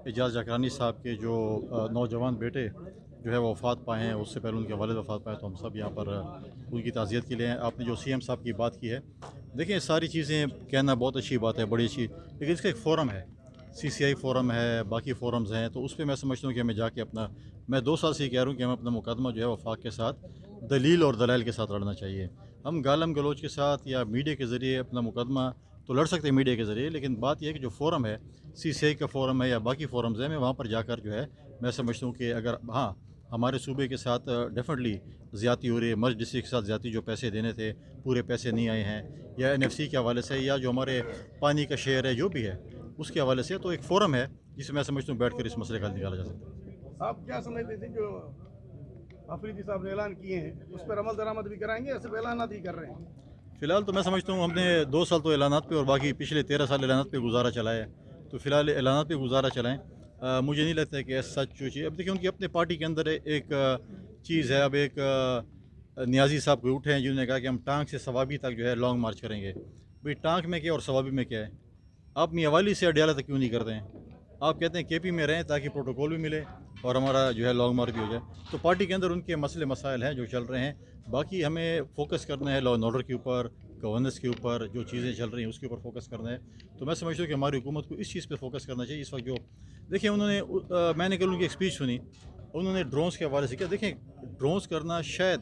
اعجاز جاکرانی صاحب کے جو نوجوان بیٹے جو ہے وہ وفات پائے ہیں، اس سے پہلے ان کے والد وفات پائے، تو ہم سب یہاں پر ان کی تعزیت کے لیے ہیں۔ آپ نے جو سی ایم صاحب کی بات کی ہے، دیکھیں ساری چیزیں کہنا بہت اچھی بات ہے، بڑی اچھی، لیکن اس کا ایک فورم ہے، سی سی آئی فورم ہے، باقی فورمز ہیں، تو اس پہ میں سمجھتا ہوں کہ ہمیں جا کے میں 2 سال سے یہ کہہ رہا ہوں کہ ہمیں اپنا مقدمہ جو ہے وفاق کے ساتھ دلیل اور دلائل کے ساتھ لڑنا چاہیے۔ ہم گالم گلوچ کے ساتھ یا میڈیا کے ذریعے اپنا مقدمہ تو لڑ سکتے ہیں میڈیا کے ذریعے، لیکن بات یہ ہے کہ جو فورم ہے، سی سی آئی کا فورم ہے یا باقی فورمز ہیں، میں وہاں پر جا کر جو ہے میں سمجھتا ہوں کہ اگر ہاں ہمارے صوبے کے ساتھ ڈیفینیٹلی زیادتی ہو رہی ہے، مرج ڈسٹرکٹ کے ساتھ زیادتی، جو پیسے دینے تھے پورے پیسے نہیں آئے ہیں، یا این ایف سی کے حوالے سے، یا جو ہمارے پانی کا شیئر ہے جو بھی ہے اس کے حوالے سے، تو ایک فورم ہے جس میں میں سمجھتا ہوں بیٹھ کر اس مسئلے کا حل نکالا جا سکتا ہے۔ آپ کیا سمجھتے تھے جو آفریدی صاحب نے اعلان کیے ہیں اس پر عمل درآمد بھی کرائیں گے یا صرف اعلانات ہی کر رہے ہیں؟ فی الحال تو میں سمجھتا ہوں ہم نے 2 سال تو اعلانات پہ اور باقی پچھلے 13 سال اعلانات پہ گزارا چلا ہے، تو فی الحال اعلانات پہ گزارا چلائیں۔ مجھے نہیں لگتا ہے کہ ایسا سچ جو چیز، اب دیکھیں ان کی اپنے پارٹی کے اندر ایک چیز ہے، اب ایک نیازی صاحب کو اٹھے ہیں جنہوں نے کہا کہ ہم ٹانک سے ثوابی تک جو ہے لانگ مارچ کریں گے۔ بھئی ٹانک میں کیا اور ثوابی میں کیا ہے؟ آپ میاں سے اڈیالہ تک کیوں نہیں کرتے ہیں؟ آپ کہتے ہیں کے پی میں رہیں تاکہ پروٹوکول بھی ملے اور ہمارا جو ہے لانگ مارچ بھی ہو جائے، تو پارٹی کے اندر ان کے مسئلے مسائل ہیں جو چل رہے ہیں، باقی ہمیں فوکس کرنا ہے لا اینڈ آرڈر کے اوپر، گورننس کے اوپر، جو چیزیں چل رہی ہیں اس کے اوپر فوکس کرنا ہے۔ تو میں سمجھتا ہوں کہ ہماری حکومت کو اس چیز پہ فوکس کرنا چاہیے۔ اس وقت جو دیکھیں انہوں نے میں نے کل ان کی ایک اسپیچ سنی، انہوں نے ڈرونز کے حوالے سے کیا، دیکھیں ڈرونز کرنا شاید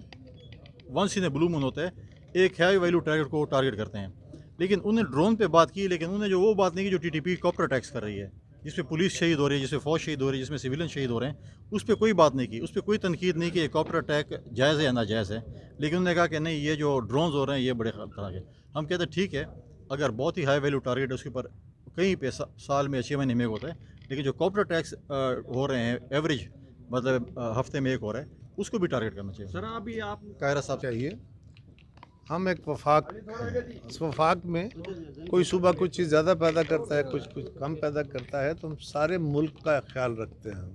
ونس ان اے بلو مون ہوتا ہے، ایک ہائی ویلیو ٹارگیٹ کو ٹارگیٹ کرتے ہیں، لیکن انہوں نے ڈرون پہ بات کی، لیکن انہوں نے جو وہ بات نہیں کی جو T T P copter attacks کر رہی ہے، جس پہ پولیس شہید ہو رہی ہے، جس پہ فوج شہید ہو رہی ہے، جس میں سویلین شہید ہو رہے ہیں، اس پہ کوئی بات نہیں کی، اس پہ کوئی تنقید نہیں کہ یہ کاپٹر اٹیک جائز ہے یا ناجائز ہے، لیکن انہوں نے کہا کہ نہیں یہ جو ڈرونز ہو رہے ہیں یہ بڑے طرح کے، ہم کہتے ہیں ٹھیک ہے اگر بہت ہی ہائی ویلیو ٹارگیٹ ہے اس کے اوپر کہیں پہ سال میں 6 مہینے میں ایک ہوتا ہے، لیکن جو کاپٹر اٹیکس ہو رہے ہیں ایوریج مطلب ہفتے میں ایک ہو رہا ہے، اس کو بھی ٹارگیٹ کرنا چاہیے۔ سر ابھی آپ قاہرہ صاحب چاہیے، ہم ایک وفاق ہیں، اس وفاق میں کوئی صوبہ کچھ چیز زیادہ پیدا کرتا ہے، کچھ کم پیدا کرتا ہے، تو ہم سارے ملک کا خیال رکھتے ہیں۔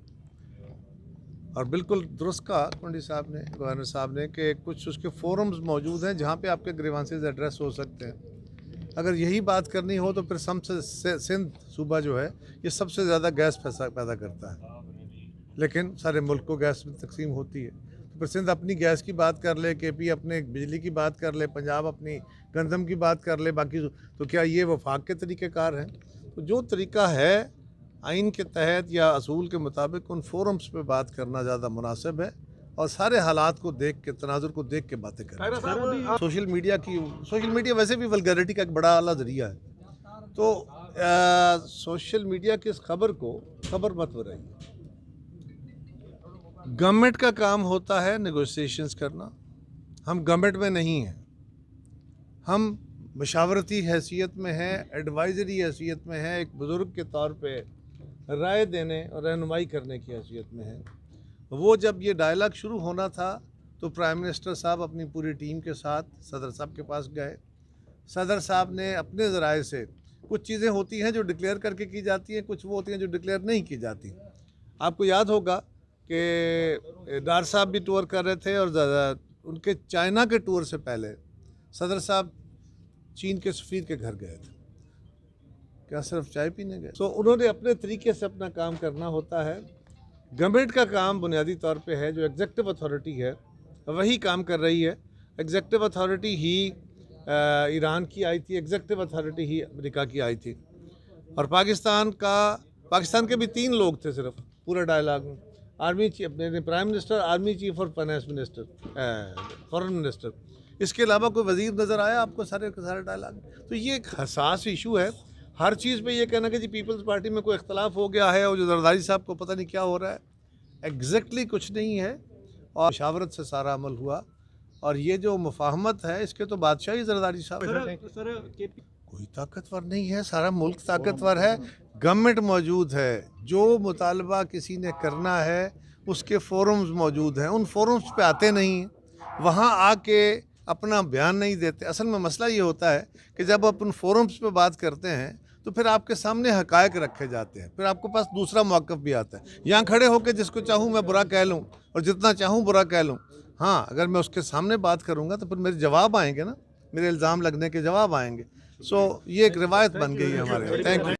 اور بالکل درست کہا کنڈی صاحب نے، گورنر صاحب نے، کہ کچھ اس کے فورمز موجود ہیں جہاں پہ آپ کے گریوانسز ایڈریس ہو سکتے ہیں۔ اگر یہی بات کرنی ہو تو پھر سندھ صوبہ جو ہے یہ سب سے زیادہ گیس پیدا کرتا ہے، لیکن سارے ملک کو گیس میں تقسیم ہوتی ہے، تو پھر سندھ اپنی گیس کی بات کر لے، کے پی اپنے بجلی کی بات کر لے، پنجاب اپنی گندم کی بات کر لے، باقی تو کیا یہ وفاق کے طریقہ کار ہیں؟ تو جو طریقہ ہے آئین کے تحت یا اصول کے مطابق ان فورمز پہ بات کرنا زیادہ مناسب ہے، اور سارے حالات کو دیکھ کے، تناظر کو دیکھ کے باتیں کریں۔ سوشل میڈیا ویسے بھی ولگیرٹی کا ایک بڑا اعلیٰ ذریعہ ہے، تو سوشل میڈیا کی اس خبر کو خبر مت بنائیے۔ گورنمنٹ کا کام ہوتا ہے نیگوسیشنز کرنا، ہم گورنمنٹ میں نہیں ہیں، ہم مشاورتی حیثیت میں ہیں، ایڈوائزری حیثیت میں ہیں، ایک بزرگ کے طور پہ رائے دینے اور رہنمائی کرنے کی حیثیت میں ہیں۔ وہ جب یہ ڈائلاگ شروع ہونا تھا تو پرائم منسٹر صاحب اپنی پوری ٹیم کے ساتھ صدر صاحب کے پاس گئے، صدر صاحب نے اپنے ذرائع سے، کچھ چیزیں ہوتی ہیں جو ڈکلیئر کر کے کی جاتی ہیں، کچھ وہ ہوتی ہیں جو ڈکلیئر نہیں کی جاتی۔ آپ کو یاد ہوگا کہ ڈار صاحب بھی ٹور کر رہے تھے، اور ان کے چائنا کے ٹور سے پہلے صدر صاحب چین کے سفیر کے گھر گئے تھے، کیا صرف چائے پینے گئے؟ انہوں نے اپنے طریقے سے اپنا کام کرنا ہوتا ہے۔ گورنمنٹ کا کام بنیادی طور پہ ہے، جو ایگزیکٹو اتھارٹی ہے وہی کام کر رہی ہے۔ ایگزیکٹو اتھارٹی ہی ایران کی آئی تھی، ایگزیکٹو اتھارٹی ہی امریکہ کی آئی تھی، اور پاکستان کے بھی 3 لوگ تھے صرف پورے ڈائلاگ میں، army chief, prime minister, army chief اور فائنانس منسٹر، فورن منسٹر۔ اس کے علاوہ کوئی وزیر نظر آیا آپ کو سارے ڈائلاگ میں؟ تو یہ ایک حساس ایشو ہے۔ ہر چیز پہ یہ کہنا کہ جی پیپلز پارٹی میں کوئی اختلاف ہو گیا ہے اور جو زرداری صاحب کو پتہ نہیں کیا ہو رہا ہے، ایگزیکٹلی کچھ نہیں ہے، اور مشاورت سے سارا عمل ہوا، اور یہ جو مفاہمت ہے اس کے تو بادشاہی زرداری صاحب کوئی طاقتور نہیں ہے، سارا ملک طاقتور ہے، گورنمنٹ موجود ہے، جو مطالبہ کسی نے کرنا ہے اس کے فورمز موجود ہیں، ان فورمز پہ آتے نہیں، وہاں آ کے اپنا بیان نہیں دیتے۔ اصل میں مسئلہ یہ ہوتا ہے کہ جب آپ ان فورمز پہ بات کرتے ہیں تو پھر آپ کے سامنے حقائق رکھے جاتے ہیں، پھر آپ کے پاس دوسرا موقف بھی آتا ہے، یہاں کھڑے ہو کے جس کو چاہوں میں برا کہہ لوں اور جتنا چاہوں برا کہہ لوں۔ ہاں اگر میں اس کے سامنے بات کروں گا تو پھر میرے جواب آئیں گے نا، میرے الزام لگنے کے جواب آئیں گے۔ یہ ایک روایت بن گئی ہے ہمارے یہاں۔ Thank you.